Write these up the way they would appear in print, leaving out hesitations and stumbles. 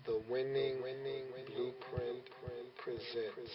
The winning blueprint presents.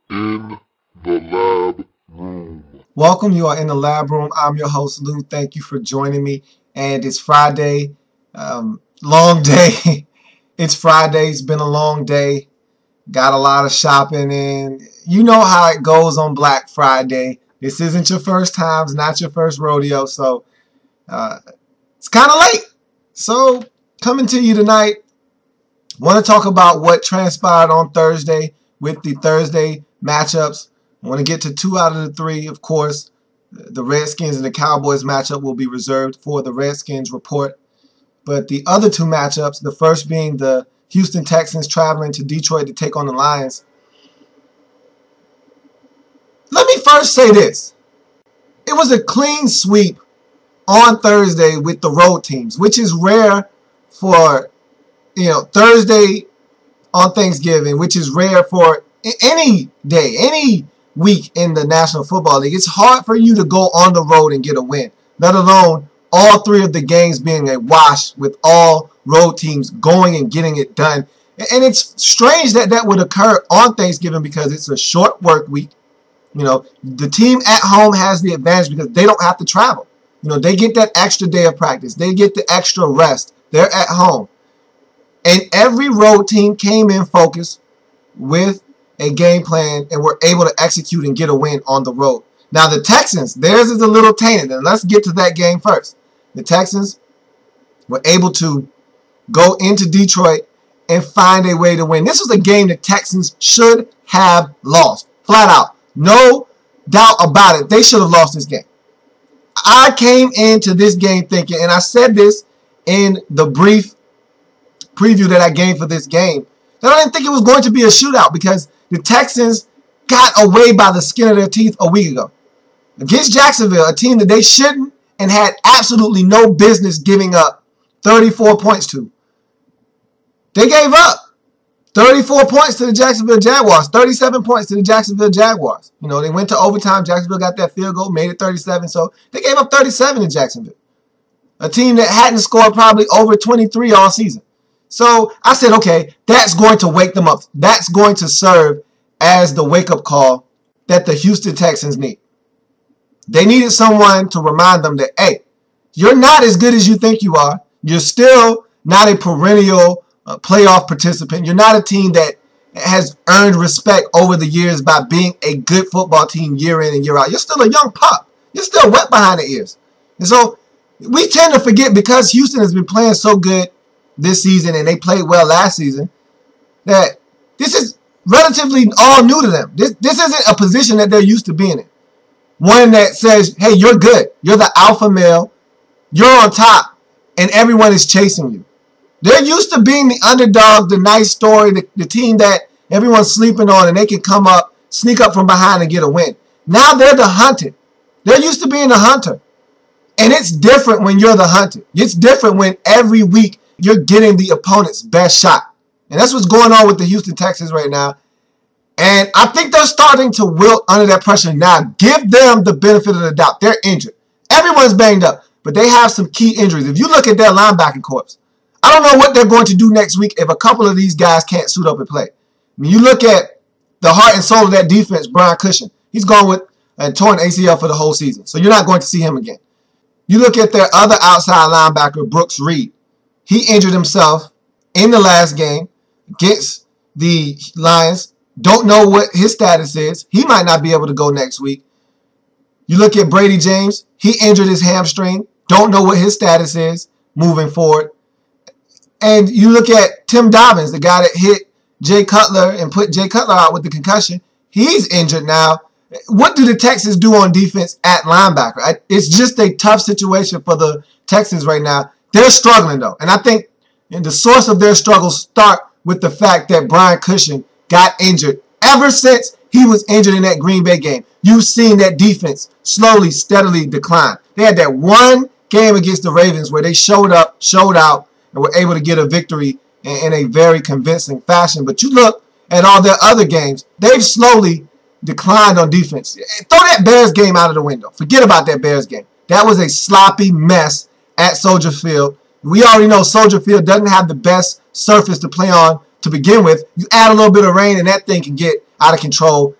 In the lab room. Welcome. You are in the lab room. I'm your host, Lou. Thank you for joining me. And it's Friday. Long day. It's Friday. It's been a long day. Got a lot of shopping in. You know how it goes on Black Friday. This isn't your first time. It's not your first rodeo. So it's kind of late. So coming to you tonight, want to talk about what transpired on Thursday with the Thursday matchups. I want to get to 2 out of the 3, of course. The Redskins and the Cowboys matchup will be reserved for the Redskins report. But the other 2 matchups, the first being the Houston Texans traveling to Detroit to take on the Lions. Let me first say this. It was a clean sweep on Thursday with the road teams, which is rare for, Thursday on Thanksgiving, which is rare for any day, any week in the National Football League. It's hard for you to go on the road and get a win, let alone all 3 of the games being a wash with all road teams going and getting it done. And it's strange that that would occur on Thanksgiving because it's a short work week. The team at home has the advantage because they don't have to travel. They get that extra day of practice. They get the extra rest. They're at home. And every road team came in focused with a game plan and were able to execute and get a win on the road. Now the Texans, theirs is a little tainted, and let's get to that game first. The Texans were able to go into Detroit and find a way to win. This was a game the Texans should have lost, flat out. No doubt about it. They should have lost this game. I came into this game thinking, and I said this in the brief preview that I gave for this game, that I didn't think it was going to be a shootout because the Texans got away by the skin of their teeth a week ago against Jacksonville, a team that they shouldn't and had absolutely no business giving up 34 points to. They gave up 34 points to the Jacksonville Jaguars, 37 points to the Jacksonville Jaguars. They went to overtime. Jacksonville got that field goal, made it 37, so they gave up 37 to Jacksonville, a team that hadn't scored probably over 23 all season. So I said, okay, that's going to wake them up. That's going to serve as the wake-up call that the Houston Texans need. They needed someone to remind them that, hey, you're not as good as you think you are. You're still not a perennial playoff participant. You're not a team that has earned respect over the years by being a good football team year in and year out. You're still a young pup. You're still wet behind the ears. And so we tend to forget, because Houston has been playing so good this season and they played well last season, that this is relatively all new to them. This isn't a position that they're used to being in. One that says, hey, you're good. You're the alpha male. You're on top. And everyone is chasing you. They're used to being the underdog, the nice story, the team that everyone's sleeping on and they can come up, sneak up from behind and get a win. Now they're the hunted. They're used to being the hunter. And it's different when you're the hunted. It's different when every week you're getting the opponent's best shot. And that's what's going on with the Houston Texans right now. And I think they're starting to wilt under that pressure now. Give them the benefit of the doubt. They're injured. Everyone's banged up, but they have some key injuries. If you look at their linebacking corps, I don't know what they're going to do next week if a couple of these guys can't suit up and play. When you look at the heart and soul of that defense, Brian Cushing, he's gone with a torn ACL for the whole season. So you're not going to see him again. You look at their other outside linebacker, Brooks Reed. He injured himself in the last game against the Lions. Don't know what his status is. He might not be able to go next week. You look at Brady James. He injured his hamstring. Don't know what his status is moving forward. And you look at Tim Dobbins, the guy that hit Jay Cutler and put Jay Cutler out with the concussion. He's injured now. What do the Texans do on defense at linebacker? It's just a tough situation for the Texans right now. They're struggling, though. And I think the source of their struggles start with the fact that Brian Cushing got injured. Ever since he was injured in that Green Bay game, you've seen that defense slowly, steadily decline. They had that one game against the Ravens where they showed up, showed out, and were able to get a victory in a very convincing fashion. But you look at all their other games, they've slowly declined on defense. Throw that Bears game out of the window. Forget about that Bears game. That was a sloppy mess at Soldier Field. We already know Soldier Field doesn't have the best surface to play on to begin with. You add a little bit of rain and that thing can get out of control.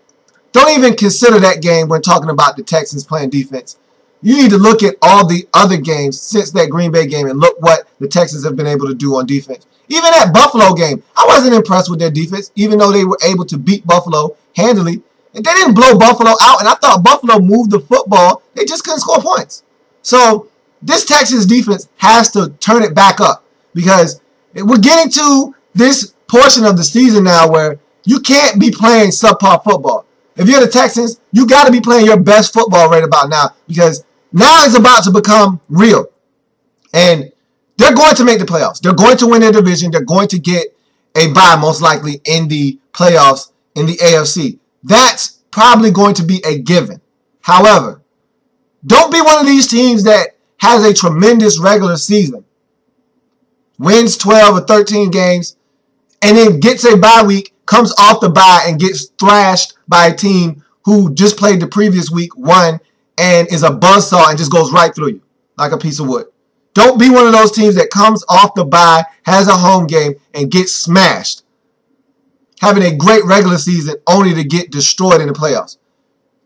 Don't even consider that game when talking about the Texans playing defense. You need to look at all the other games since that Green Bay game and look what the Texans have been able to do on defense. Even that Buffalo game, I wasn't impressed with their defense, even though they were able to beat Buffalo handily. And they didn't blow Buffalo out, and I thought Buffalo moved the football. They just couldn't score points. So this Texans defense has to turn it back up because we're getting to this portion of the season now where you can't be playing subpar football. If you're the Texans, you got to be playing your best football right about now because now it's about to become real. And they're going to make the playoffs. They're going to win their division. They're going to get a bye most likely in the playoffs in the AFC. That's probably going to be a given. However, don't be one of these teams that has a tremendous regular season, wins 12 or 13 games, and then gets a bye week, comes off the bye, and gets thrashed by a team who just played the previous week, won, and is a buzzsaw and just goes right through you like a piece of wood. Don't be one of those teams that comes off the bye, has a home game, and gets smashed, having a great regular season only to get destroyed in the playoffs.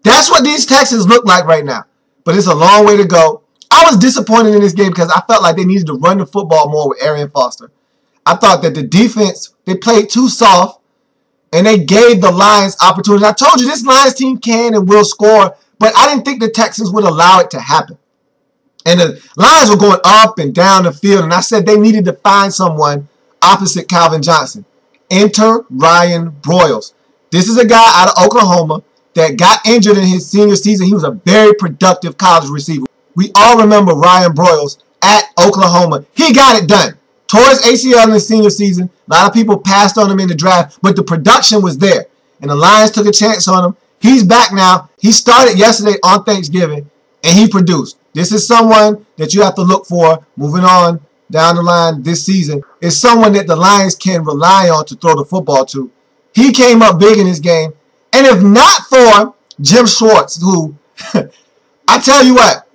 That's what these Texans look like right now. But it's a long way to go. I was disappointed in this game because I felt like they needed to run the football more with Arian Foster. I thought that the defense, they played too soft, and they gave the Lions opportunities. I told you this Lions team can and will score, but I didn't think the Texans would allow it to happen. And the Lions were going up and down the field, and I said they needed to find someone opposite Calvin Johnson. Enter Ryan Broyles. This is a guy out of Oklahoma that got injured in his senior season. He was a very productive college receiver. We all remember Ryan Broyles at Oklahoma. He got it done. Tore his ACL in his senior season. A lot of people passed on him in the draft, but the production was there. And the Lions took a chance on him. He's back now. He started yesterday on Thanksgiving, and he produced. This is someone that you have to look for moving on down the line this season. Is someone that the Lions can rely on to throw the football to. He came up big in this game. And if not for Jim Schwartz, who, I tell you what,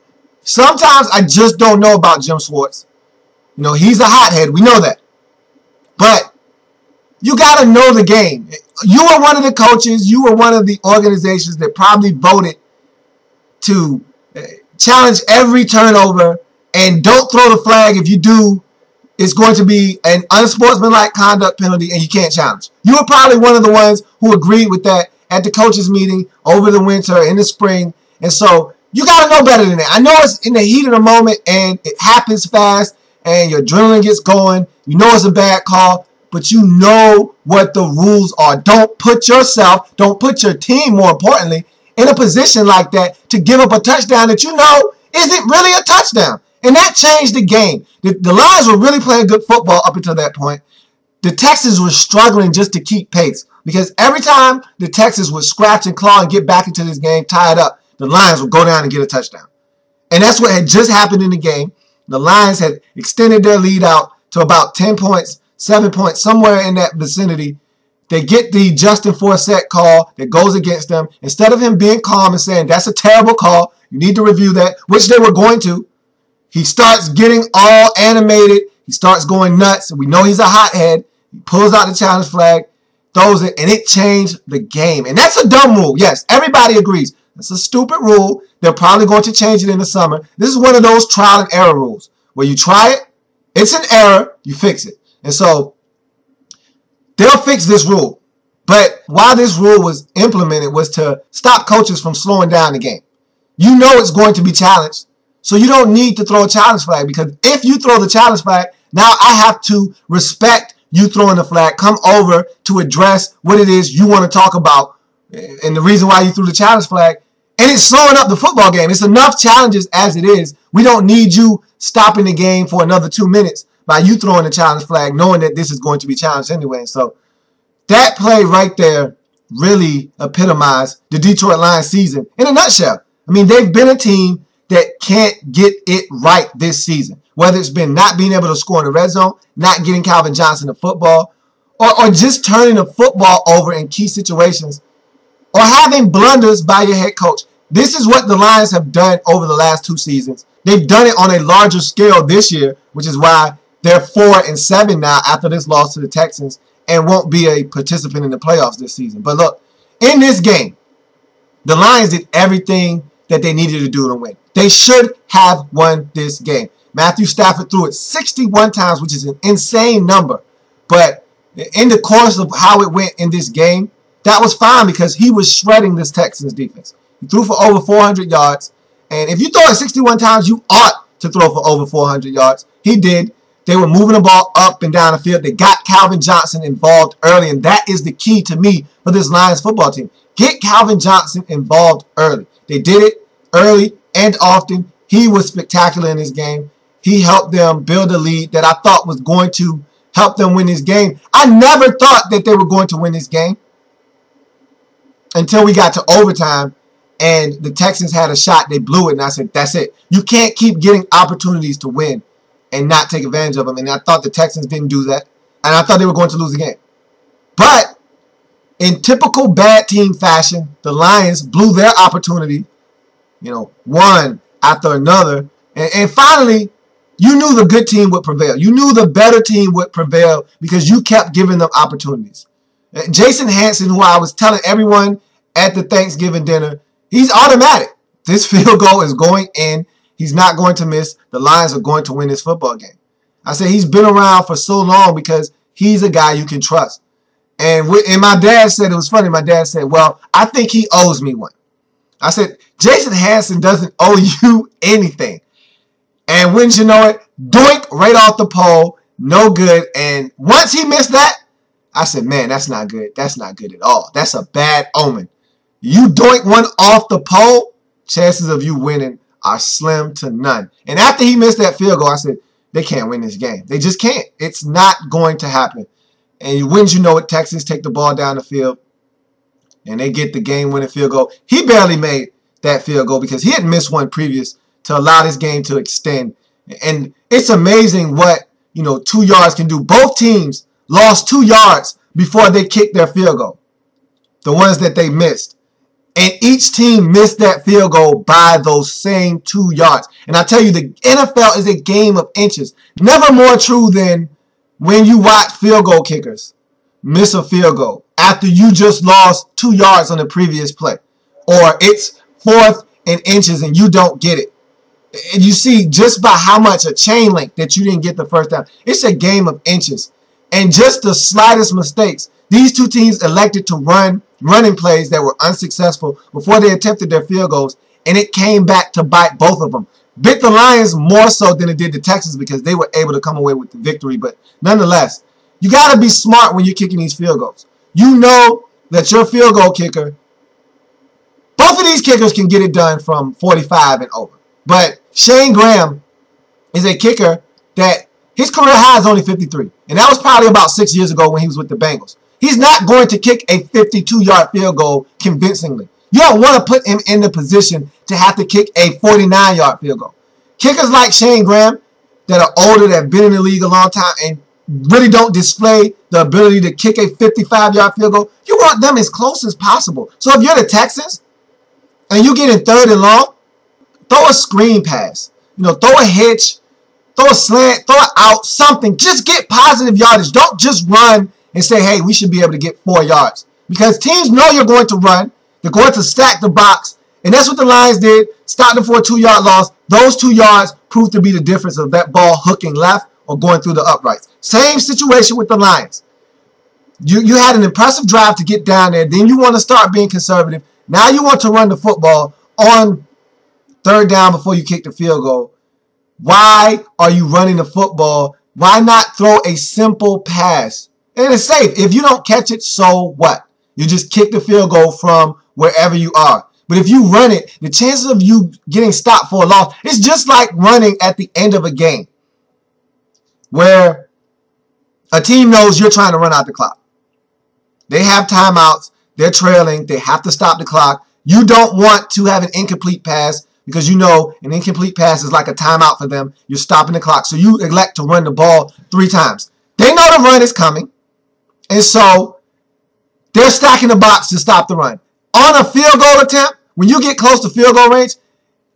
sometimes I just don't know about Jim Schwartz. You know, he's a hothead. We know that. But you got to know the game. You were one of the coaches. You were one of the organizations that probably voted to challenge every turnover and don't throw the flag. If you do, it's going to be an unsportsmanlike conduct penalty and you can't challenge. You were probably one of the ones who agreed with that at the coaches meeting over the winter, in the spring. And so you got to know better than that. I know it's in the heat of the moment and it happens fast and your adrenaline gets going. You know it's a bad call, but you know what the rules are. Don't put yourself, don't put your team, more importantly, in a position like that to give up a touchdown that you know isn't really a touchdown. And that changed the game. The Lions were really playing good football up until that point. The Texans were struggling just to keep pace because every time the Texans would scratch and claw and get back into this game tied up, the Lions would go down and get a touchdown. And that's what had just happened in the game. The Lions had extended their lead out to about 10 points, 7 points, somewhere in that vicinity. They get the Justin Forsett call that goes against them. Instead of him being calm and saying, that's a terrible call, you need to review that, which they were going to, he starts getting all animated. He starts going nuts. We know he's a hothead. He pulls out the challenge flag, throws it, and it changed the game. And that's a dumb rule. Yes, everybody agrees. That's a stupid rule. They're probably going to change it in the summer. This is one of those trial and error rules where you try it, it's an error, you fix it. And so they'll fix this rule. But why this rule was implemented was to stop coaches from slowing down the game. You know it's going to be challenged. So you don't need to throw a challenge flag because if you throw the challenge flag, now I have to respect you throwing the flag, come over to address what it is you want to talk about And the reason why you threw the challenge flag, and it's slowing up the football game. It's enough challenges as it is. We don't need you stopping the game for another 2 minutes by you throwing the challenge flag, knowing that this is going to be challenged anyway. So that play right there really epitomized the Detroit Lions season in a nutshell. I mean, they've been a team that can't get it right this season, whether it's been not being able to score in the red zone, not getting Calvin Johnson the football, or just turning the football over in key situations, or having blunders by your head coach. This is what the Lions have done over the last 2 seasons. They've done it on a larger scale this year, which is why they're 4-7 now after this loss to the Texans and won't be a participant in the playoffs this season. But look, in this game, the Lions did everything that they needed to do to win. They should have won this game. Matthew Stafford threw it 61 times, which is an insane number. But in the course of how it went in this game, that was fine because he was shredding this Texans defense. He threw for over 400 yards. And if you throw it 61 times, you ought to throw for over 400 yards. He did. They were moving the ball up and down the field. They got Calvin Johnson involved early, and that is the key to me for this Lions football team. Get Calvin Johnson involved early. They did it early and often. He was spectacular in this game. He helped them build a lead that I thought was going to help them win this game. I never thought that they were going to win this game until we got to overtime and the Texans had a shot. They blew it, and I said, that's it. You can't keep getting opportunities to win and not take advantage of them. And I thought the Texans didn't do that, and I thought they were going to lose the game. But in typical bad team fashion, the Lions blew their opportunity, one after another. And finally, you knew the good team would prevail. You knew the better team would prevail because you kept giving them opportunities. Jason Hanson, who I was telling everyone at the Thanksgiving dinner, he's automatic. This field goal is going in. He's not going to miss. The Lions are going to win this football game. I said he's been around for so long because he's a guy you can trust. And my dad said, it was funny, my dad said, well, I think he owes me one. I said, Jason Hanson doesn't owe you anything. And wouldn't you know it, doink right off the pole, no good. And once he missed that, I said, man, that's not good. That's not good at all. That's a bad omen. You doink one off the pole, chances of you winning are slim to none. And after he missed that field goal, I said, they can't win this game. They just can't. It's not going to happen. And wouldn't you know it, Texans take the ball down the field, and they get the game-winning field goal. He barely made that field goal because he had missed one previous to allow this game to extend. And it's amazing what 2 yards can do. Both teams lost 2 yards before they kicked their field goal, the ones that they missed. And each team missed that field goal by those same 2 yards. And I tell you, the NFL is a game of inches. Never more true than when you watch field goal kickers miss a field goal after you just lost 2 yards on the previous play. Or it's 4th and inches and you don't get it. And you see just by how much a chain link that you didn't get the first down. It's a game of inches. And just the slightest mistakes. These two teams elected to run running plays that were unsuccessful before they attempted their field goals, and it came back to bite both of them. Bit the Lions more so than it did the Texans because they were able to come away with the victory. But nonetheless, you got to be smart when you're kicking these field goals. You know that your field goal kicker, both of these kickers can get it done from 45 and over. But Shane Graham is a kicker that his career high is only 53. And that was probably about 6 years ago when he was with the Bengals. He's not going to kick a 52-yard field goal convincingly. You don't want to put him in the position to have to kick a 49-yard field goal. Kickers like Shane Graham that are older, that have been in the league a long time, and really don't display the ability to kick a 55-yard field goal, you want them as close as possible. So if you're the Texans and you get in 3rd and long, throw a screen pass. Throw a hitch, throw a slant, throw it out, something. Just get positive yardage. Don't just run and say, hey, we should be able to get 4 yards. Because teams know you're going to run. They're going to stack the box. And that's what the Lions did. Stopped them for a 2-yard loss. Those 2 yards proved to be the difference of that ball hooking left or going through the uprights. Same situation with the Lions. You had an impressive drive to get down there. Then you want to start being conservative. Now you want to run the football on 3rd down before you kick the field goal. Why are you running the football? Why not throw a simple pass? And it's safe. If you don't catch it, so what? You just kick the field goal from wherever you are. But if you run it, the chances of you getting stopped for a loss, it's just like running at the end of a game where a team knows you're trying to run out the clock. They have timeouts. They're trailing. They have to stop the clock. You don't want to have an incomplete pass because you know an incomplete pass is like a timeout for them. You're stopping the clock. So you elect to run the ball 3 times. They know the run is coming. And so they're stacking the box to stop the run. On a field goal attempt, when you get close to field goal range,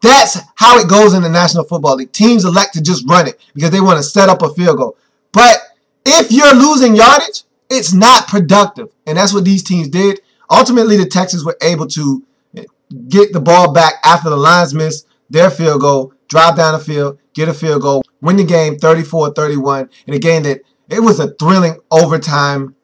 that's how it goes in the National Football League. Teams elect to just run it because they want to set up a field goal. But if you're losing yardage, it's not productive. And that's what these teams did. Ultimately, the Texans were able to get the ball back after the Lions missed their field goal, drive down the field, get a field goal, win the game 34-31 in a game that it was a thrilling overtime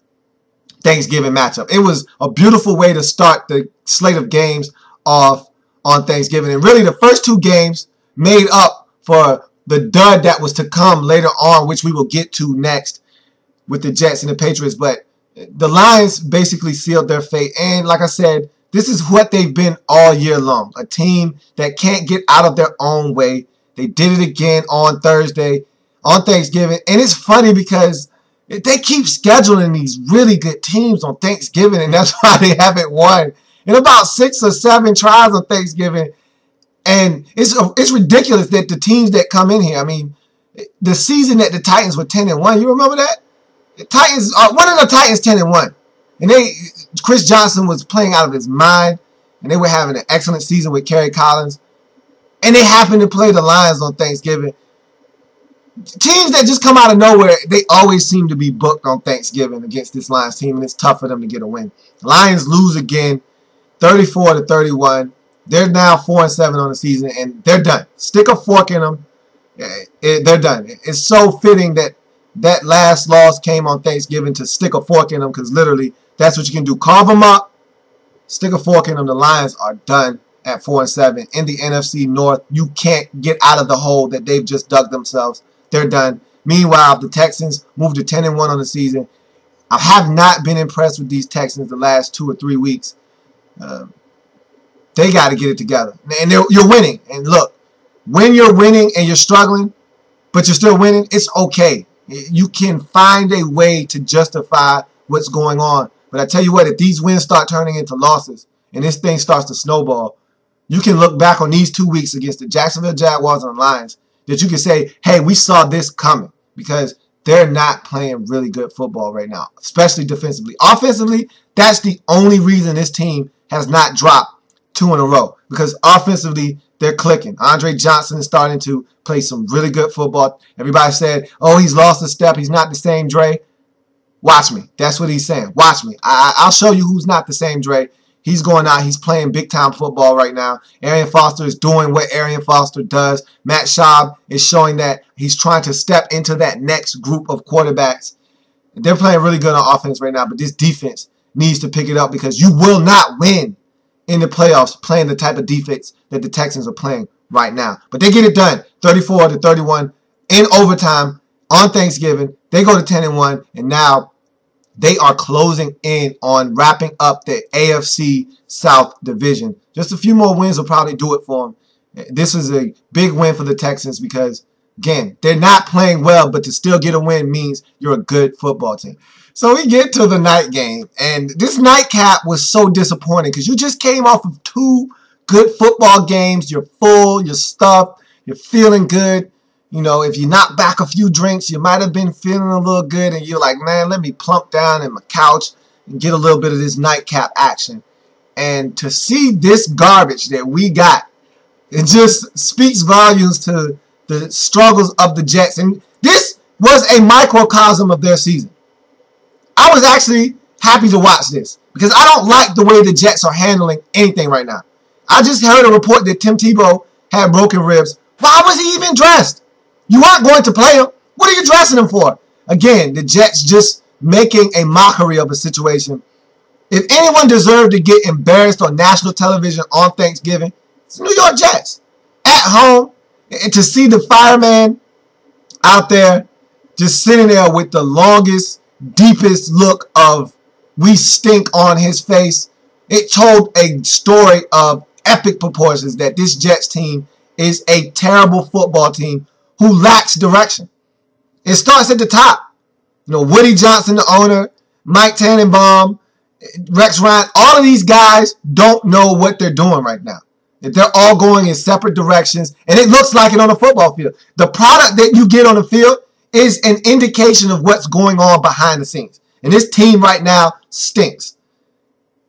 Thanksgiving matchup. It was a beautiful way to start the slate of games off on Thanksgiving. And really the first 2 games made up for the dud that was to come later on, which we will get to next with the Jets and the Patriots. But the Lions basically sealed their fate. And like I said, this is what they've been all year long. A team that can't get out of their own way. They did it again on Thursday, on Thanksgiving. And it's funny because they keep scheduling these really good teams on Thanksgiving, and that's why they haven't won in about 6 or 7 tries on Thanksgiving. And it's ridiculous that the teams that come in here, I mean, the season that the Titans were 10-1, you remember that? The Titans, one of the Titans 10-1. And Chris Johnson was playing out of his mind, and they were having an excellent season with Kerry Collins. And they happened to play the Lions on Thanksgiving. Teams that just come out of nowhere, they always seem to be booked on Thanksgiving against this Lions team, and it's tough for them to get a win. The Lions lose again, 34-31. They're now 4-7 on the season, and they're done. Stick a fork in them. They're done. It's so fitting that that last loss came on Thanksgiving to stick a fork in them, because literally that's what you can do. Carve them up, stick a fork in them. The Lions are done at 4-7 in the NFC North. You can't get out of the hole that they've just dug themselves. They're done. Meanwhile, the Texans moved to 10-1 on the season. I have not been impressed with these Texans the last 2 or 3 weeks. They got to get it together. And you're winning. And look, when you're winning and you're struggling, but you're still winning, it's okay. You can find a way to justify what's going on. But I tell you what, if these wins start turning into losses and this thing starts to snowball, you can look back on these 2 weeks against the Jacksonville Jaguars and the Lions that you can say, hey, we saw this coming, because they're not playing really good football right now, especially defensively. Offensively, that's the only reason this team has not dropped 2 in a row, because offensively, they're clicking. Andre Johnson is starting to play some really good football. Everybody said, oh, he's lost a step. He's not the same Dre. Watch me. That's what he's saying. Watch me. I'll show you who's not the same Dre. He's going out. He's playing big-time football right now. Arian Foster is doing what Arian Foster does. Matt Schaub is showing that he's trying to step into that next group of quarterbacks. They're playing really good on offense right now, but this defense needs to pick it up, because you will not win in the playoffs playing the type of defense that the Texans are playing right now. But they get it done, 34-31 in overtime on Thanksgiving. They go to 10-1, and now they are closing in on wrapping up the AFC South division. Just a few more wins will probably do it for them. This is a big win for the Texans because, again, they're not playing well, but to still get a win means you're a good football team. So we get to the night game, and this nightcap was so disappointing because you just came off of 2 good football games. You're full, you're stuffed, you're feeling good. You know, if you knock back a few drinks, you might have been feeling a little good, and you're like, man, let me plump down in my couch and get a little bit of this nightcap action. And to see this garbage that we got, it just speaks volumes to the struggles of the Jets. And this was a microcosm of their season. I was actually happy to watch this because I don't like the way the Jets are handling anything right now. I just heard a report that Tim Tebow had broken ribs. Why was he even dressed? You aren't going to play him. What are you dressing him for? Again, the Jets just making a mockery of a situation. If anyone deserved to get embarrassed on national television on Thanksgiving, it's New York Jets. At home, and to see the fireman out there just sitting there with the longest, deepest look of "We stink" on his face, it told a story of epic proportions that this Jets team is a terrible football team who lacks direction. It starts at the top. Woody Johnson, the owner, Mike Tannenbaum, Rex Ryan, all of these guys don't know what they're doing right now. They're all going in separate directions, and it looks like it on the football field. The product that you get on the field is an indication of what's going on behind the scenes. And this team right now stinks.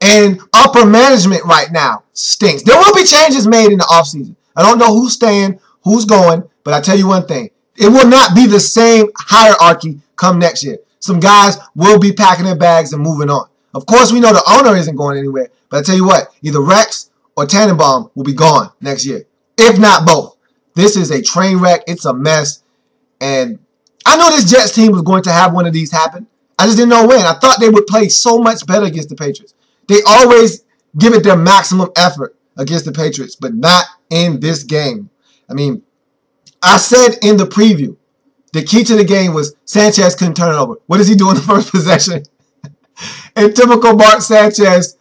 And upper management right now stinks. There will be changes made in the offseason. I don't know who's staying, who's going, but I tell you one thing. It will not be the same hierarchy come next year. Some guys will be packing their bags and moving on. Of course, we know the owner isn't going anywhere, but I tell you what, either Rex or Tannenbaum will be gone next year, if not both. This is a train wreck. It's a mess. And I know this Jets team was going to have one of these happen. I just didn't know when. I thought they would play so much better against the Patriots. They always give it their maximum effort against the Patriots, but not in this game. I mean, I said in the preview, the key to the game was Sanchez couldn't turn it over. What does he do in the first possession? In typical Mark Sanchez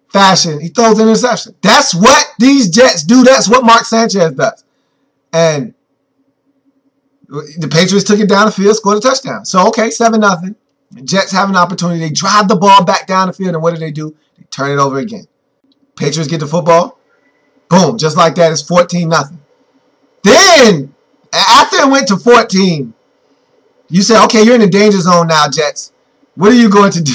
fashion, he throws an interception. That's what these Jets do. That's what Mark Sanchez does. And the Patriots took it down the field, scored a touchdown. So, okay, 7-0. The Jets have an opportunity. They drive the ball back down the field, and what do? They turn it over again. Patriots get the football. Boom, just like that, it's 14-0. Then, after it went to 14, you say, okay, you're in the danger zone now, Jets. What are you going to do?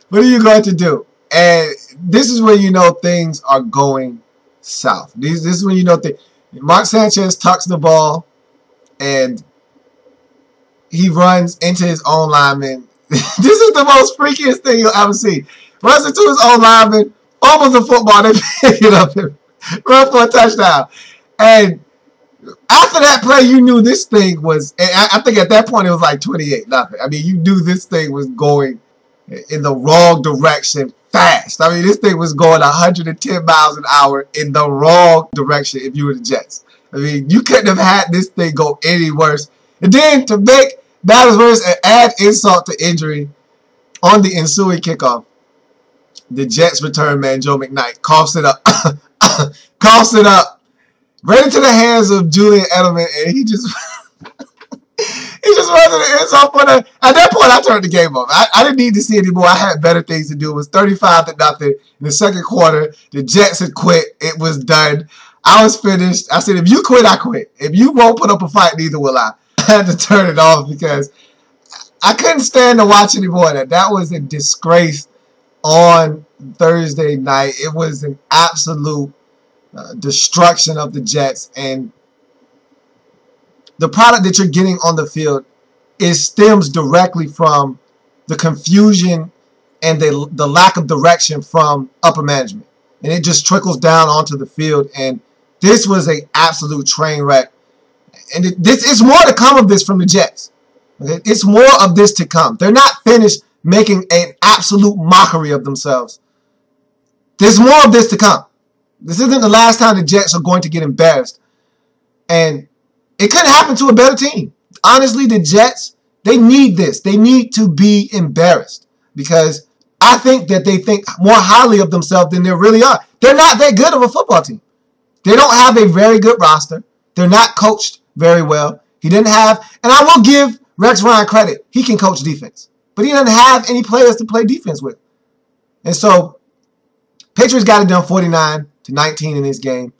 What are you going to do? And this is when you know things are going south. This is when you know things. Mark Sanchez tucks the ball, and he runs into his own lineman. This is the most freakiest thing you'll ever see. Runs into his own lineman, fumbles the football, they pick it up and run for a touchdown. And after that play, you knew this thing was, and I think at that point it was like 28-0. I mean, you knew this thing was going in the wrong direction fast. I mean, this thing was going 110 miles an hour in the wrong direction if you were the Jets. I mean, you couldn't have had this thing go any worse. And then to make matters worse and add insult to injury, on the ensuing kickoff, the Jets return man Joe McKnight coughs it up, coughs it up, right into the hands of Julian Edelman, and he just runs in the end zone for the. At that point, I turned the game off. I didn't need to see anymore. I had better things to do. It was 35-0 in the second quarter. The Jets had quit. It was done. I was finished. I said, if you quit, I quit. If you won't put up a fight, neither will I. I had to turn it off because I couldn't stand to watch any more of that. That was a disgrace on Thursday night. It was an absolute destruction of the Jets, and the product that you're getting on the field stems directly from the confusion and the lack of direction from upper management, and it just trickles down onto the field. And this was an absolute train wreck, and this is more to come of this from the Jets. Okay? It's more of this to come. They're not finished making an absolute mockery of themselves. There's more of this to come. This isn't the last time the Jets are going to get embarrassed. And it couldn't happen to a better team. Honestly, the Jets, they need this. They need to be embarrassed because I think that they think more highly of themselves than they really are. They're not that good of a football team. They don't have a very good roster. They're not coached very well. He didn't have, and I will give Rex Ryan credit. He can coach defense. But he doesn't have any players to play defense with. And so, Patriots got it done 49-19 in this game.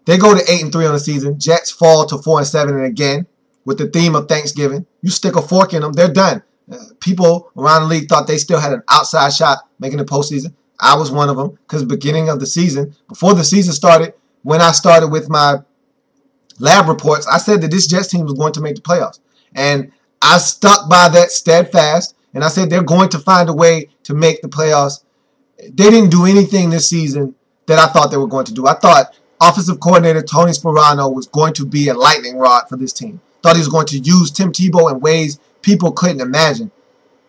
They go to 8-3 on the season. Jets fall to 4-7, and again, with the theme of Thanksgiving, you stick a fork in them, they're done. People around the league thought they still had an outside shot making the postseason. I was one of them because beginning of the season, before the season started, when I started with my lab reports, I said that this Jets team was going to make the playoffs. And I stuck by that steadfast, and I said they're going to find a way to make the playoffs. They didn't do anything this season that I thought they were going to do. I thought offensive coordinator Tony Sparano was going to be a lightning rod for this team. Thought he was going to use Tim Tebow in ways people couldn't imagine.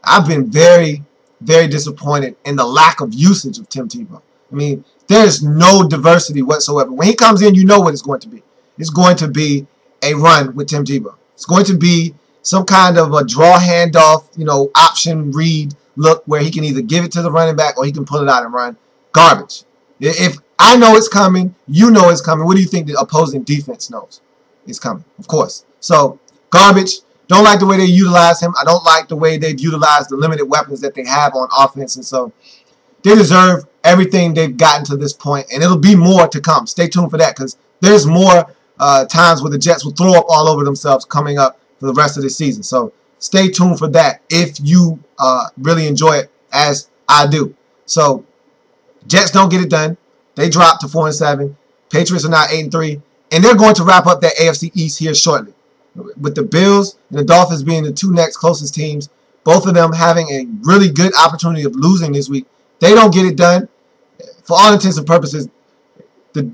I've been very, very disappointed in the lack of usage of Tim Tebow. I mean, there's no diversity whatsoever. When he comes in, you know what it's going to be. It's going to be a run with Tim Tebow. It's going to be some kind of a draw handoff, option read look where he can either give it to the running back or he can pull it out and run. Garbage. If I know it's coming, you know it's coming. What do you think the opposing defense knows it's coming? Of course. So, garbage. Don't like the way they utilize him. I don't like the way they've utilized the limited weapons that they have on offense. And so, they deserve everything they've gotten to this point. And it'll be more to come. Stay tuned for that because there's more times where the Jets will throw up all over themselves coming up for the rest of the season. So, stay tuned for that if you really enjoy it as I do. So, Jets don't get it done. They drop to 4-7. Patriots are now 8-3. And they're going to wrap up that AFC East here shortly. With the Bills and the Dolphins being the two next closest teams, both of them having a really good opportunity of losing this week. They don't get it done. For all intents and purposes, the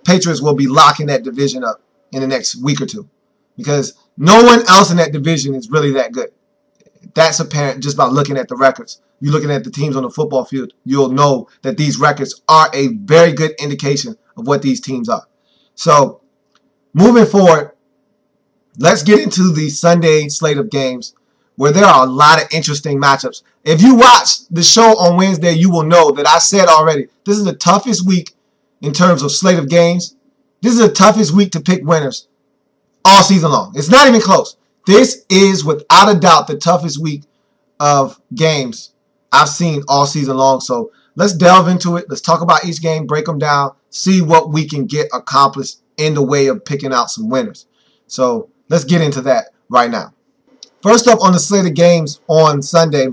Patriots will be locking that division up in the next week or two. Because no one else in that division is really that good. That's apparent just by looking at the records. You're looking at the teams on the football field, you'll know that these records are a very good indication of what these teams are. So, moving forward, let's get into the Sunday slate of games where there are a lot of interesting matchups. If you watch the show on Wednesday, you will know that I said already, this is the toughest week in terms of slate of games. This is the toughest week to pick winners all season long. It's not even close. This is without a doubt the toughest week of games I've seen all season long. So let's delve into it. Let's talk about each game, break them down, see what we can get accomplished in the way of picking out some winners. So let's get into that right now. First up on the slate of games on Sunday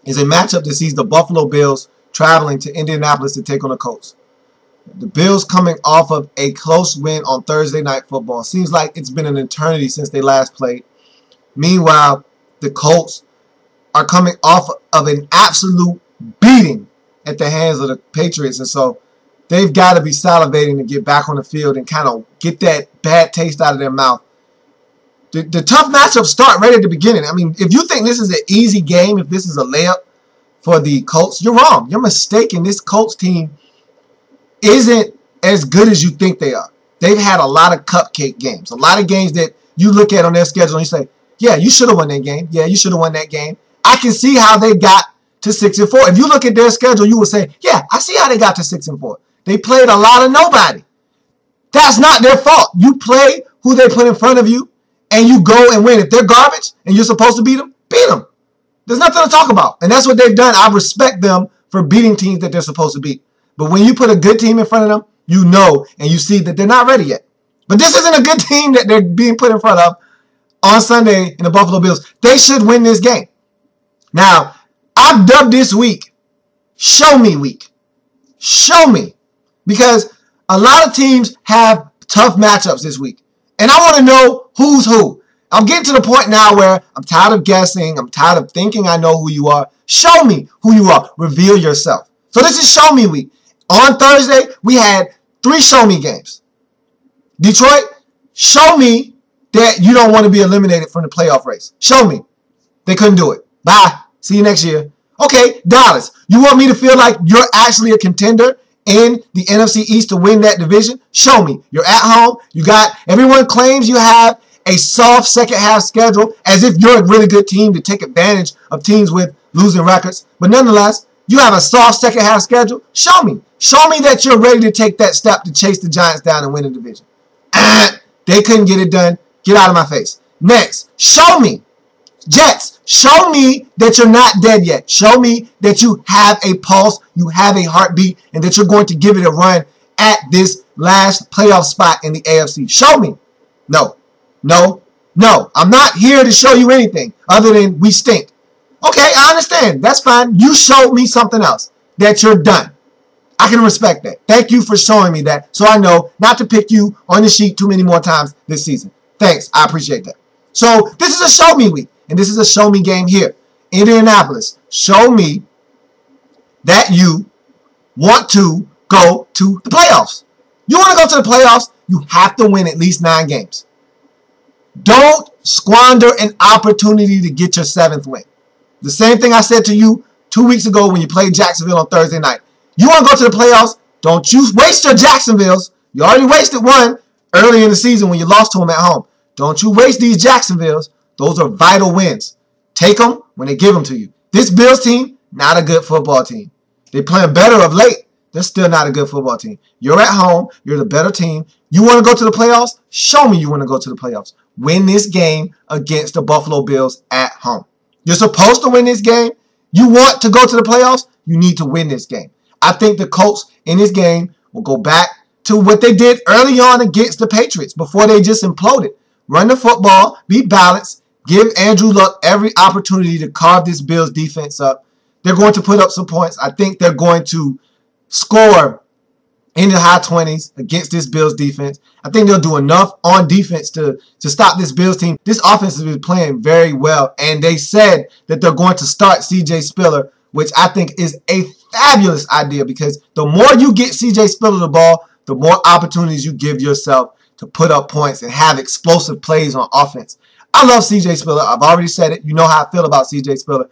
is a matchup that sees the Buffalo Bills traveling to Indianapolis to take on the Colts. The Bills coming off of a close win on Thursday Night Football. Seems like it's been an eternity since they last played. Meanwhile, the Colts are coming off of an absolute beating at the hands of the Patriots. And so they've got to be salivating to get back on the field and kind of get that bad taste out of their mouth. The tough matchups start right at the beginning. I mean, if you think this is an easy game, if this is a layup for the Colts, you're wrong. You're mistaken. This Colts team isn't as good as you think they are. They've had a lot of cupcake games, a lot of games that you look at on their schedule and you say, yeah, you should have won that game. Yeah, you should have won that game. I can see how they got to 6-4. If you look at their schedule, you would say, yeah, I see how they got to 6-4. They played a lot of nobody. That's not their fault. You play who they put in front of you, and you go and win. If they're garbage and you're supposed to beat them, beat them. There's nothing to talk about. And that's what they've done. I respect them for beating teams that they're supposed to beat. But when you put a good team in front of them, you know and you see that they're not ready yet. But this isn't a good team that they're being put in front of on Sunday in the Buffalo Bills. They should win this game. Now, I've dubbed this week Show Me Week. Show me. Because a lot of teams have tough matchups this week. And I want to know who's who. I'm getting to the point now where I'm tired of guessing. I'm tired of thinking I know who you are. Show me who you are. Reveal yourself. So this is Show Me Week. On Thursday, we had 3 Show Me games. Detroit, show me that you don't want to be eliminated from the playoff race. Show me. They couldn't do it. Bye. See you next year. Okay, Dallas, you want me to feel like you're actually a contender in the NFC East to win that division? Show me. You're at home. Everyone claims you have a soft second half schedule as if you're a really good team to take advantage of teams with losing records. But nonetheless, you have a soft second half schedule. Show me. Show me that you're ready to take that step to chase the Giants down and win the division. They couldn't get it done. Get out of my face. Next, show me. Jets, show me that you're not dead yet. Show me that you have a pulse, you have a heartbeat, and that you're going to give it a run at this last playoff spot in the AFC. Show me. No. No. No. I'm not here to show you anything other than we stink. Okay, I understand. That's fine. You showed me something else, that you're done. I can respect that. Thank you for showing me that so I know not to pick you on the sheet too many more times this season. Thanks. I appreciate that. So this is a Show Me Week, and this is a Show Me game here. Indianapolis, show me that you want to go to the playoffs. You want to go to the playoffs, you have to win at least 9 games. Don't squander an opportunity to get your 7th win. The same thing I said to you 2 weeks ago when you played Jacksonville on Thursday night. You want to go to the playoffs, don't you waste your Jacksonvilles. You already wasted one early in the season when you lost to them at home. Don't you waste these Jacksonvilles. Those are vital wins. Take them when they give them to you. This Bills team, not a good football team. They're playing better of late. They're still not a good football team. You're at home. You're the better team. You want to go to the playoffs? Show me you want to go to the playoffs. Win this game against the Buffalo Bills at home. You're supposed to win this game. You want to go to the playoffs? You need to win this game. I think the Colts in this game will go back to what they did early on against the Patriots before they just imploded. Run the football, be balanced, give Andrew Luck every opportunity to carve this Bills defense up. They're going to put up some points. I think they're going to score in the high 20s against this Bills defense. I think they'll do enough on defense to stop this Bills team. This offense has been playing very well, and they said that they're going to start C.J. Spiller, which I think is a fabulous idea because the more you get C.J. Spiller the ball, the more opportunities you give yourself to put up points and have explosive plays on offense. I love C.J. Spiller. I've already said it. You know how I feel about C.J. Spiller.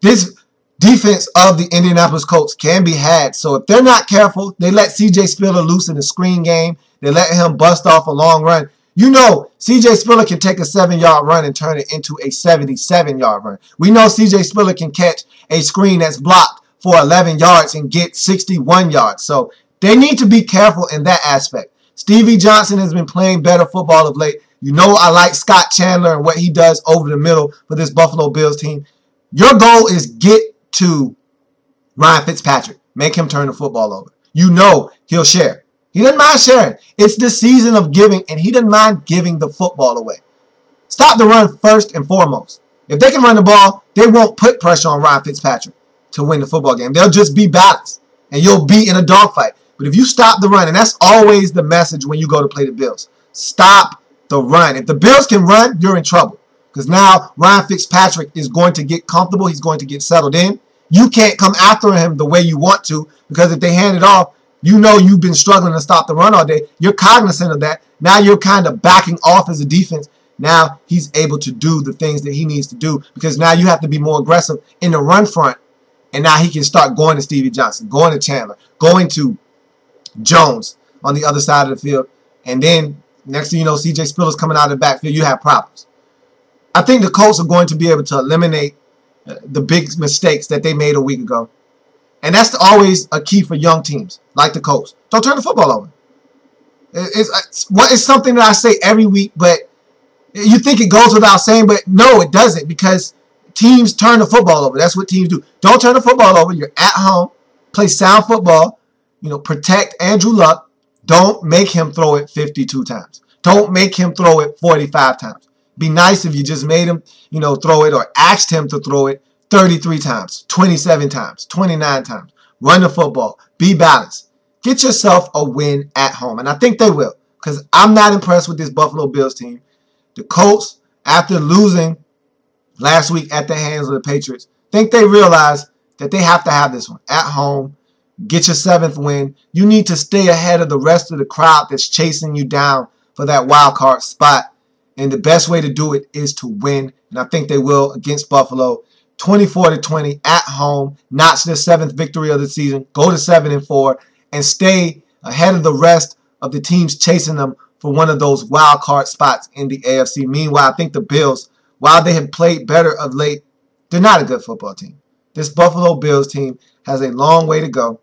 This defense of the Indianapolis Colts can be had. So if they're not careful, they let C.J. Spiller loose in the screen game. They let him bust off a long run. You know C.J. Spiller can take a 7-yard run and turn it into a 77-yard run. We know C.J. Spiller can catch a screen that's blocked for 11 yards and get 61 yards. So they need to be careful in that aspect. Stevie Johnson has been playing better football of late. You know I like Scott Chandler and what he does over the middle for this Buffalo Bills team. Your goal is get to Ryan Fitzpatrick. Make him turn the football over. You know he'll share. He doesn't mind sharing. It's the season of giving, and he doesn't mind giving the football away. Stop the run first and foremost. If they can run the ball, they won't put pressure on Ryan Fitzpatrick to win the football game. They'll just be balanced, and you'll be in a dogfight. But if you stop the run, and that's always the message when you go to play the Bills, stop the run. If the Bills can run, you're in trouble. Because now Ryan Fitzpatrick is going to get comfortable. He's going to get settled in. You can't come after him the way you want to because if they hand it off, you know you've been struggling to stop the run all day. You're cognizant of that. Now you're kind of backing off as a defense. Now he's able to do the things that he needs to do because now you have to be more aggressive in the run front. And now he can start going to Stevie Johnson, going to Chandler, going to Jones on the other side of the field. And then next thing you know, C.J. Spiller's coming out of the backfield. You have problems. I think the Colts are going to be able to eliminate the big mistakes that they made a week ago. And that's always a key for young teams like the Colts. Don't turn the football over. It's something that I say every week, but you think it goes without saying, but no, it doesn't because teams turn the football over. That's what teams do. Don't turn the football over. You're at home. Play sound football. You know, protect Andrew Luck. Don't make him throw it 52 times. Don't make him throw it 45 times. Be nice if you just made him, you know, throw it or asked him to throw it 33 times, 27 times, 29 times. Run the football. Be balanced. Get yourself a win at home. And I think they will because I'm not impressed with this Buffalo Bills team. The Colts, after losing last week at the hands of the Patriots, think they realize that they have to have this one at home. Get your 7th win. You need to stay ahead of the rest of the crowd that's chasing you down for that wild card spot. And the best way to do it is to win. And I think they will against Buffalo. 24-20 at home. Notch their 7th victory of the season. Go to 7-4 and stay ahead of the rest of the teams chasing them for one of those wild card spots in the AFC. Meanwhile, I think the Bills, while they have played better of late, they're not a good football team. This Buffalo Bills team has a long way to go.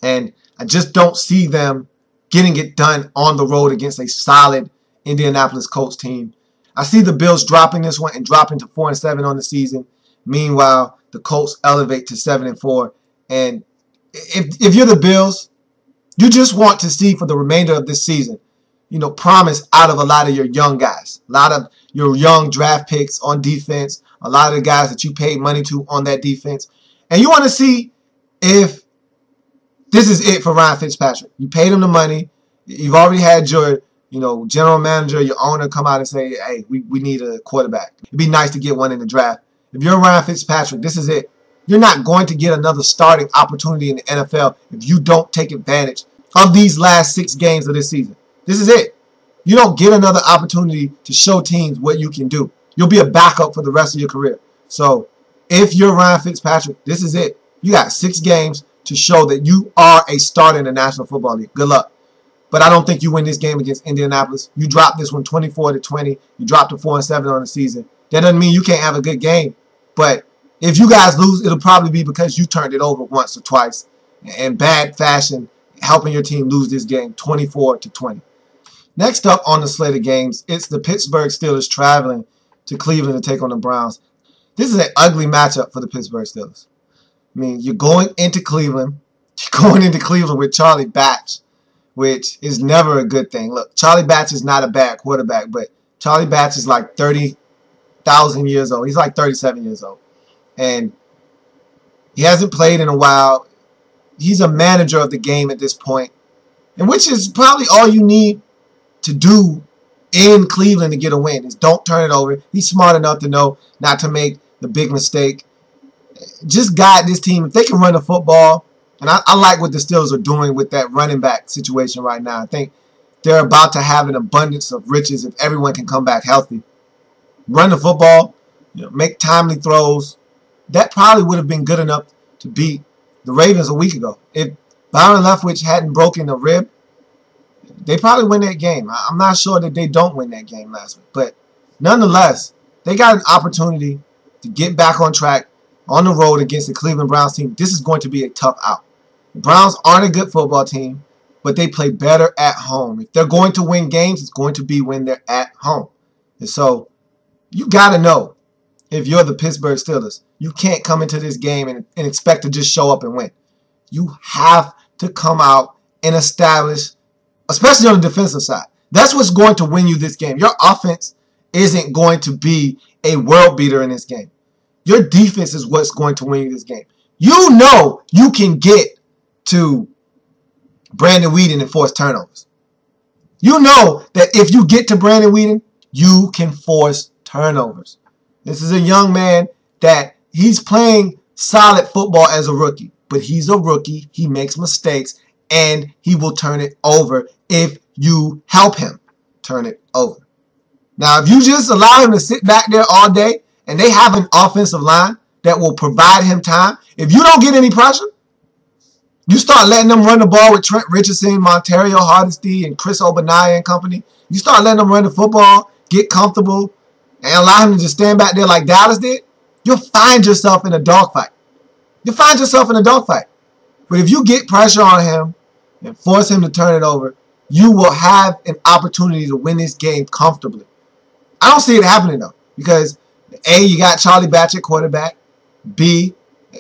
And I just don't see them getting it done on the road against a solid Indianapolis Colts team. I see the Bills dropping this one and dropping to 4-7 on the season. Meanwhile, the Colts elevate to 7-4. And if you're the Bills, you just want to see for the remainder of this season, you know, promise out of a lot of your young guys, a lot of your young draft picks on defense, a lot of the guys that you paid money to on that defense. And you want to see if this is it for Ryan Fitzpatrick. You paid him the money. You've already had your, you know, general manager, your owner come out and say, hey, we need a quarterback. It'd be nice to get one in the draft. If you're Ryan Fitzpatrick, this is it. You're not going to get another starting opportunity in the NFL if you don't take advantage of these last 6 games of this season. This is it. You don't get another opportunity to show teams what you can do. You'll be a backup for the rest of your career. So if you're Ryan Fitzpatrick, this is it. You got 6 games to show that you are a starter in the National Football League. Good luck. But I don't think you win this game against Indianapolis. You dropped this one 24-20. You dropped to 4-7 on the season. That doesn't mean you can't have a good game. But if you guys lose, it'll probably be because you turned it over once or twice in bad fashion, helping your team lose this game 24-20. Next up on the slate of games, it's the Pittsburgh Steelers traveling to Cleveland to take on the Browns. This is an ugly matchup for the Pittsburgh Steelers. I mean, you're going into Cleveland. You're going into Cleveland with Charlie Batch, which is never a good thing. Look, Charlie Batch is not a bad quarterback, but Charlie Batch is like 30,000 years old. He's like 37 years old. And he hasn't played in a while. He's a manager of the game at this point, and which is probably all you need to do in Cleveland to get a win is don't turn it over. He's smart enough to know not to make the big mistake. Just guide this team. If they can run the football, and I like what the Steelers are doing with that running back situation right now. I think they're about to have an abundance of riches if everyone can come back healthy. Run the football, make timely throws. That probably would have been good enough to beat the Ravens a week ago. If Byron Leftwich hadn't broken a rib, they probably win that game. I'm not sure that they don't win that game last week. But nonetheless, they got an opportunity to get back on track on the road against the Cleveland Browns team. This is going to be a tough out. The Browns aren't a good football team, but they play better at home. If they're going to win games, it's going to be when they're at home. And so you got to know, if you're the Pittsburgh Steelers, you can't come into this game and expect to just show up and win. You have to come out and establish, especially on the defensive side. That's what's going to win you this game. Your offense isn't going to be a world beater in this game. Your defense is what's going to win you this game. You know you can get to Brandon Weeden and force turnovers. You know that if you get to Brandon Weeden, you can force turnovers. This is a young man that he's playing solid football as a rookie. But he's a rookie. He makes mistakes. And he will turn it over if you help him turn it over. Now, if you just allow him to sit back there all day and they have an offensive line that will provide him time, if you don't get any pressure, you start letting them run the ball with Trent Richardson, Montario Hardesty, and Chris Ogbonnaya and company. You start letting them run the football, get comfortable, and allow him to just stand back there like Dallas did, you'll find yourself in a dogfight. You'll find yourself in a dogfight. But if you get pressure on him and force him to turn it over, you will have an opportunity to win this game comfortably. I don't see it happening, though, because A, you got Charlie Batch at quarterback. B,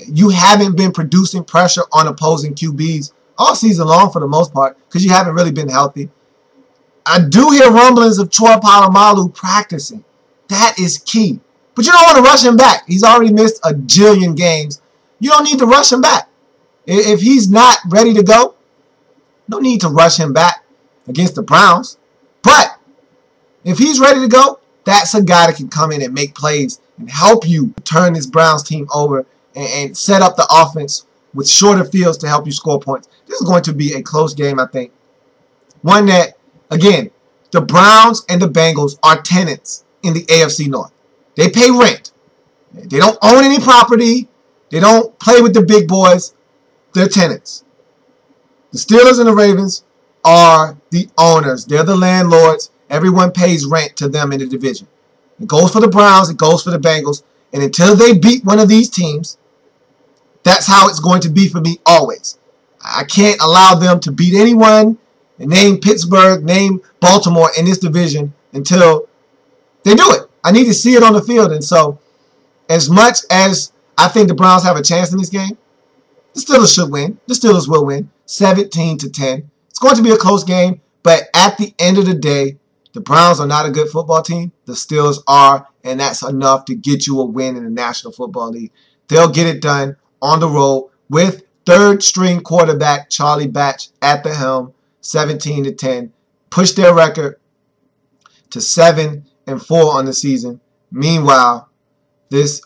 you haven't been producing pressure on opposing QBs all season long for the most part because you haven't really been healthy. I do hear rumblings of Troy Polamalu practicing. That is key. But you don't want to rush him back. He's already missed a jillion games. You don't need to rush him back. If he's not ready to go, no need to rush him back against the Browns. But if he's ready to go, that's a guy that can come in and make plays and help you turn this Browns team over and set up the offense with shorter fields to help you score points. This is going to be a close game, I think. One that, again, the Browns and the Bengals are tenants in the AFC North. They pay rent. They don't own any property. They don't play with the big boys. They're tenants. The Steelers and the Ravens are the owners. They're the landlords. Everyone pays rent to them in the division. It goes for the Browns. It goes for the Bengals. And until they beat one of these teams, that's how it's going to be for me always. I can't allow them to beat anyone and name Pittsburgh, name Baltimore in this division until they do it. I need to see it on the field. And so, as much as I think the Browns have a chance in this game, the Steelers should win. The Steelers will win 17-10. It's going to be a close game, but at the end of the day, the Browns are not a good football team. The Steelers are, and that's enough to get you a win in the National Football League. They'll get it done on the road with third-string quarterback Charlie Batch at the helm, 17-10. Push their record to 7-4 on the season. Meanwhile, this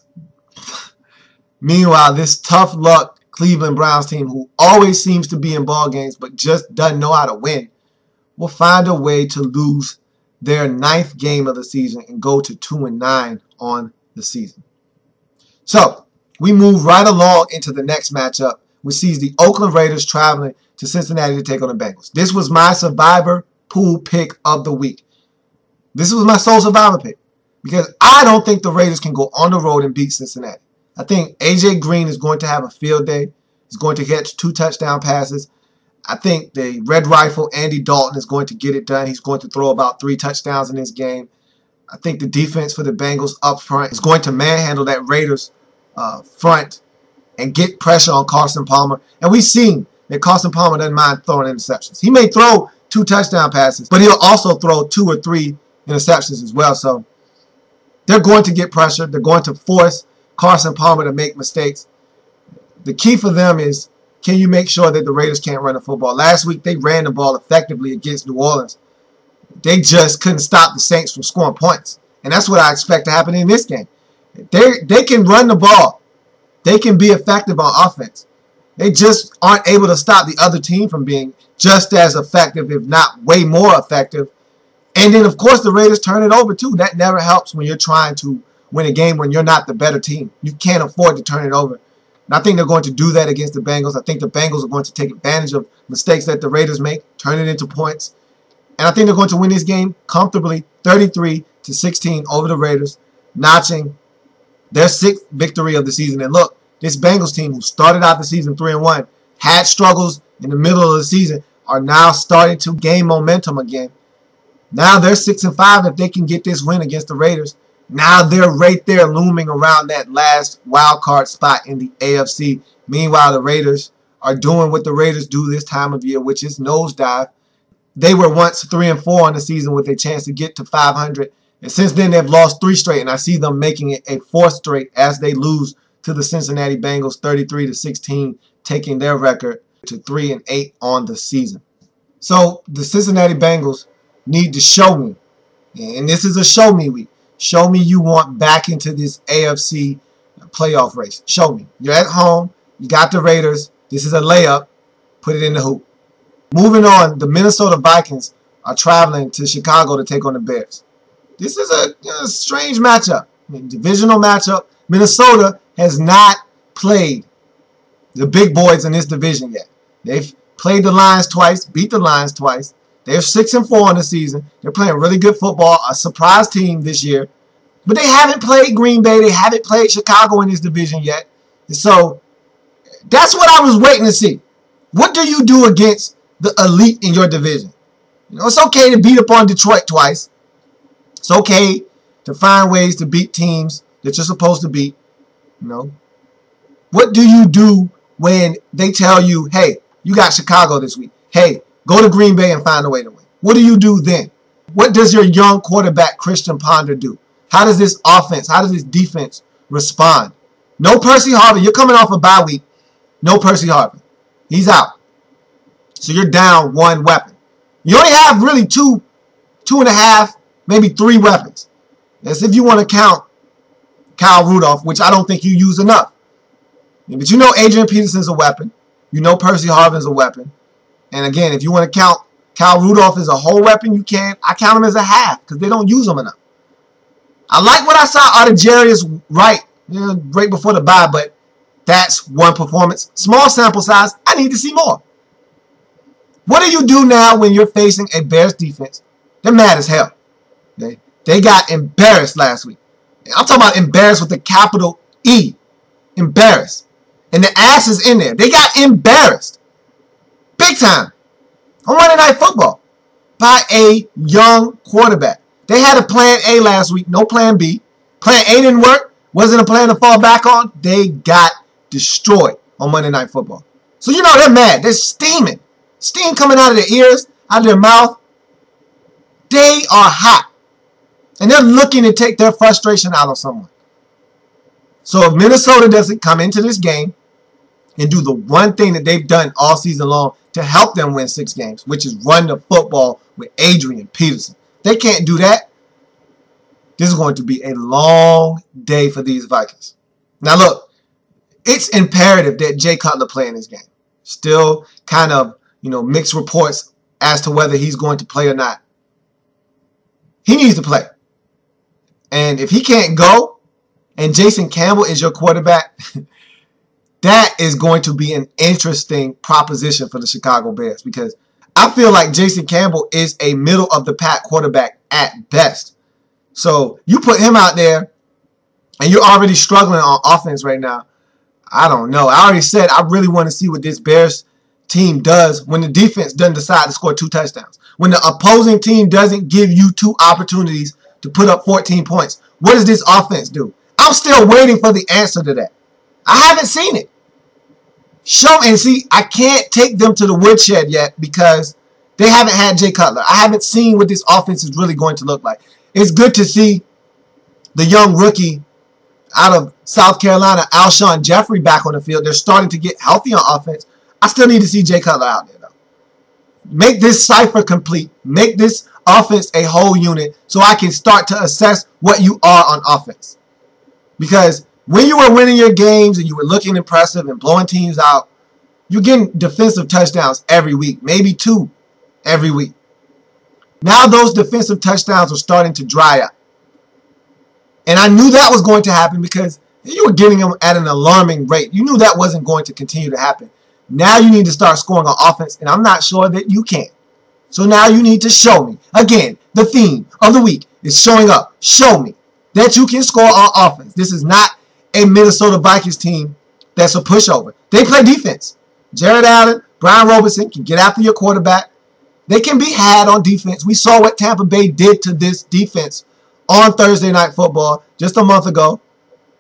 tough luck Cleveland Browns team, who always seems to be in ball games but just doesn't know how to win, will find a way to lose their 9th game of the season and go to 2-9 on the season. So we move right along into the next matchup which sees the Oakland Raiders traveling to Cincinnati to take on the Bengals. This was my survivor pool pick of the week. This was my sole survivor pick because I don't think the Raiders can go on the road and beat Cincinnati. I think A.J. Green is going to have a field day. He's going to catch 2 touchdown passes. I think the Red Rifle, Andy Dalton, is going to get it done. He's going to throw about 3 touchdowns in this game. I think the defense for the Bengals up front is going to manhandle that Raiders front and get pressure on Carson Palmer. And we've seen that Carson Palmer doesn't mind throwing interceptions. He may throw 2 touchdown passes, but he'll also throw 2 or 3 interceptions as well. So they're going to get pressure. They're going to force Carson Palmer to make mistakes. The key for them is, can you make sure that the Raiders can't run the football? Last week, they ran the ball effectively against New Orleans. They just couldn't stop the Saints from scoring points. And that's what I expect to happen in this game. They can run the ball. They can be effective on offense. They just aren't able to stop the other team from being just as effective, if not way more effective. And then, of course, the Raiders turn it over, too. That never helps when you're trying to win a game when you're not the better team. You can't afford to turn it over. And I think they're going to do that against the Bengals. I think the Bengals are going to take advantage of mistakes that the Raiders make, turn it into points. And I think they're going to win this game comfortably, 33-16 over the Raiders, notching their 6th victory of the season. And look, this Bengals team who started out the season 3-1, had struggles in the middle of the season, are now starting to gain momentum again. Now they're 6-5 if they can get this win against the Raiders. Now they're right there looming around that last wild card spot in the AFC. Meanwhile, the Raiders are doing what the Raiders do this time of year, which is nosedive. They were once 3-4 on the season with a chance to get to 500. And since then, they've lost 3 straight. And I see them making it a 4th straight as they lose to the Cincinnati Bengals 33-16, taking their record to 3-8 on the season. So the Cincinnati Bengals need to show me. And this is a show me week. Show me you want back into this AFC playoff race. Show me. You're at home. You got the Raiders. This is a layup. Put it in the hoop. Moving on, the Minnesota Vikings are traveling to Chicago to take on the Bears. This is a strange matchup. Divisional matchup. Minnesota has not played the big boys in this division yet. They've played the Lions twice, beat the Lions twice. They're 6-4 in the season. They're playing really good football, a surprise team this year. But they haven't played Green Bay. They haven't played Chicago in this division yet. And so that's what I was waiting to see. What do you do against the elite in your division? You know, it's okay to beat up on Detroit twice. It's okay to find ways to beat teams that you're supposed to beat. You know, what do you do when they tell you, hey, you got Chicago this week. Hey, go to Green Bay and find a way to win. What do you do then? What does your young quarterback, Christian Ponder, do? How does this offense, how does this defense respond? No Percy Harvin. You're coming off a bye week. No Percy Harvin. He's out. So you're down 1 weapon. You only have really 2.5, maybe 3 weapons. That's if you want to count Kyle Rudolph, which I don't think you use enough. But you know Adrian Peterson's a weapon. You know Percy Harvin's a weapon. And again, if you want to count Kyle Rudolph as a whole weapon, you can. I count him as a half because they don't use him enough. I like what I saw out of Jarius Wright, right before the bye, but that's one performance. Small sample size. I need to see more. What do you do now when you're facing a Bears defense? They're mad as hell. They got embarrassed last week. I'm talking about embarrassed with a capital E. Embarrassed. And the ass is in there. They got embarrassed. Big time. On Monday Night Football. By a young quarterback. They had a plan A last week. No plan B. Plan A didn't work. Wasn't a plan to fall back on. They got destroyed on Monday Night Football. So you know they're mad. They're steaming. Steam coming out of their ears, out of their mouth. They are hot. And they're looking to take their frustration out on someone. So if Minnesota doesn't come into this game and do the one thing that they've done all season long to help them win 6 games, which is run the football with Adrian Peterson. They can't do that. This is going to be a long day for these Vikings. Now look, it's imperative that Jay Cutler play in this game. Still kind of, mixed reports as to whether he's going to play or not. He needs to play. And if he can't go, and Jason Campbell is your quarterback, that is going to be an interesting proposition for the Chicago Bears because I feel like Jason Campbell is a middle-of-the-pack quarterback at best. So you put him out there, and you're already struggling on offense right now. I don't know. I already said I really want to see what this Bears team does when the defense doesn't decide to score 2 touchdowns. When the opposing team doesn't give you 2 opportunities to put up 14 points. What does this offense do? I'm still waiting for the answer to that. I haven't seen it. Show and see, I can't take them to the woodshed yet because they haven't had Jay Cutler. I haven't seen what this offense is really going to look like. It's good to see the young rookie out of South Carolina, Alshon Jeffrey, back on the field. They're starting to get healthy on offense. I still need to see Jay Cutler out there, though. Make this cipher complete. Make this offense a whole unit so I can start to assess what you are on offense. Because when you were winning your games and you were looking impressive and blowing teams out, you're getting defensive touchdowns every week, maybe 2 every week. Now those defensive touchdowns are starting to dry up. And I knew that was going to happen because you were getting them at an alarming rate. You knew that wasn't going to continue to happen. Now you need to start scoring on offense, and I'm not sure that you can. So now you need to show me. Again, the theme of the week is showing up. Show me that you can score on offense. This is not a Minnesota Vikings team that's a pushover. They play defense. Jared Allen, Brian Robinson can get after your quarterback. They can be had on defense. We saw what Tampa Bay did to this defense on Thursday Night Football just a month ago.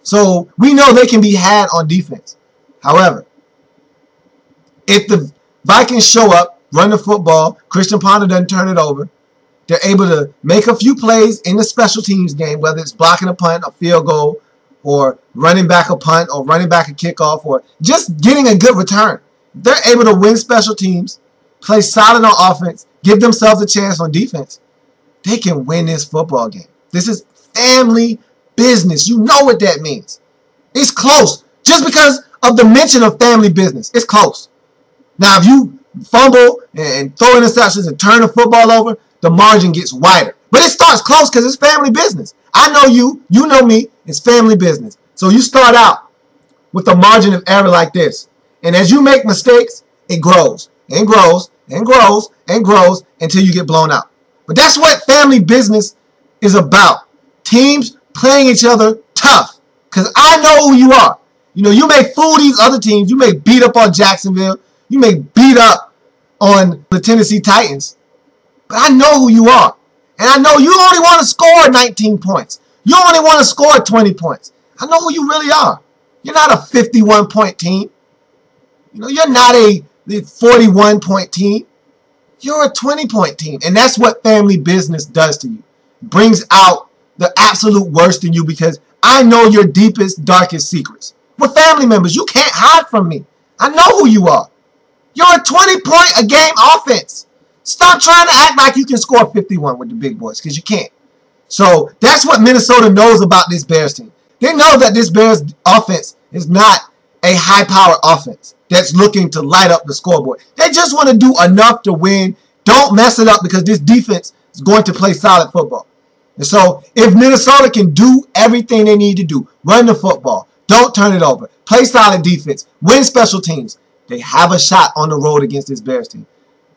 So we know they can be had on defense. However, if the Vikings show up, run the football, Christian Ponder doesn't turn it over, they're able to make a few plays in the special teams game, whether it's blocking a punt, a field goal, or running back a punt, or running back a kickoff, or just getting a good return. They're able to win special teams, play solid on offense, give themselves a chance on defense. They can win this football game. This is family business. You know what that means. It's close. Just because of the mention of family business, it's close. Now, if you fumble and throw interceptions and turn the football over, the margin gets wider. But it starts close because it's family business. I know you. You know me. It's family business. So you start out with a margin of error like this. And as you make mistakes, it grows and grows and grows and grows until you get blown out. But that's what family business is about. Teams playing each other tough. Because I know who you are. You know, you may fool these other teams. You may beat up on Jacksonville. You may beat up on the Tennessee Titans. But I know who you are. And I know you only want to score 19 points. You only want to score 20 points. I know who you really are. You're not a 51-point team. You know, you're not a 41-point team. You're a 20-point team. And that's what family business does to you. Brings out the absolute worst in you because I know your deepest, darkest secrets. We're family members. You can't hide from me. I know who you are. You're a 20-point-a-game offense. Stop trying to act like you can score 51 with the big boys because you can't. So that's what Minnesota knows about this Bears team. They know that this Bears offense is not a high-power offense that's looking to light up the scoreboard. They just want to do enough to win. Don't mess it up because this defense is going to play solid football. And so if Minnesota can do everything they need to do, run the football, don't turn it over, play solid defense, win special teams, they have a shot on the road against this Bears team.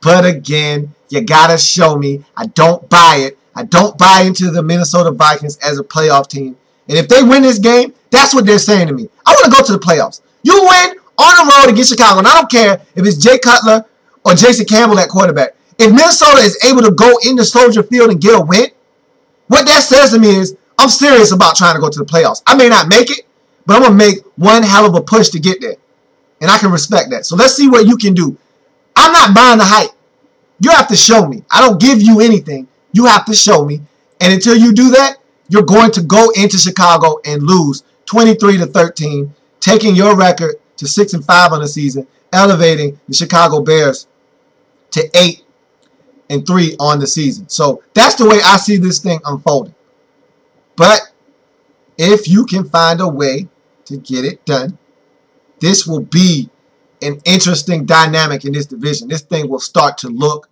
But again, you got to show me. I don't buy it. I don't buy into the Minnesota Vikings as a playoff team. And if they win this game, that's what they're saying to me. I want to go to the playoffs. You win on the road against Chicago. And I don't care if it's Jay Cutler or Jason Campbell at quarterback. If Minnesota is able to go into Soldier Field and get a win, what that says to me is I'm serious about trying to go to the playoffs. I may not make it, but I'm going to make one hell of a push to get there. And I can respect that. So let's see what you can do. I'm not buying the hype. You have to show me. I don't give you anything. You have to show me. And until you do that, you're going to go into Chicago and lose 23-13, taking your record to 6-5 on the season, elevating the Chicago Bears to 8-3 on the season. So that's the way I see this thing unfolding. But if you can find a way to get it done, this will be an interesting dynamic in this division. This thing will start to look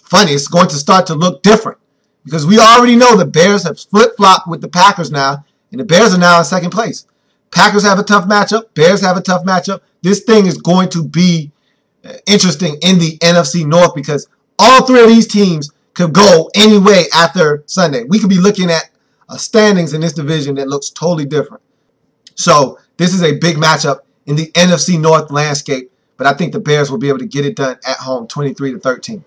funny. It's going to start to look different because we already know the Bears have flip-flopped with the Packers now, and the Bears are now in second place. Packers have a tough matchup. Bears have a tough matchup. This thing is going to be interesting in the NFC North because all three of these teams could go any way after Sunday. We could be looking at standings in this division that looks totally different. So this is a big matchup in the NFC North landscape, but I think the Bears will be able to get it done at home 23-13.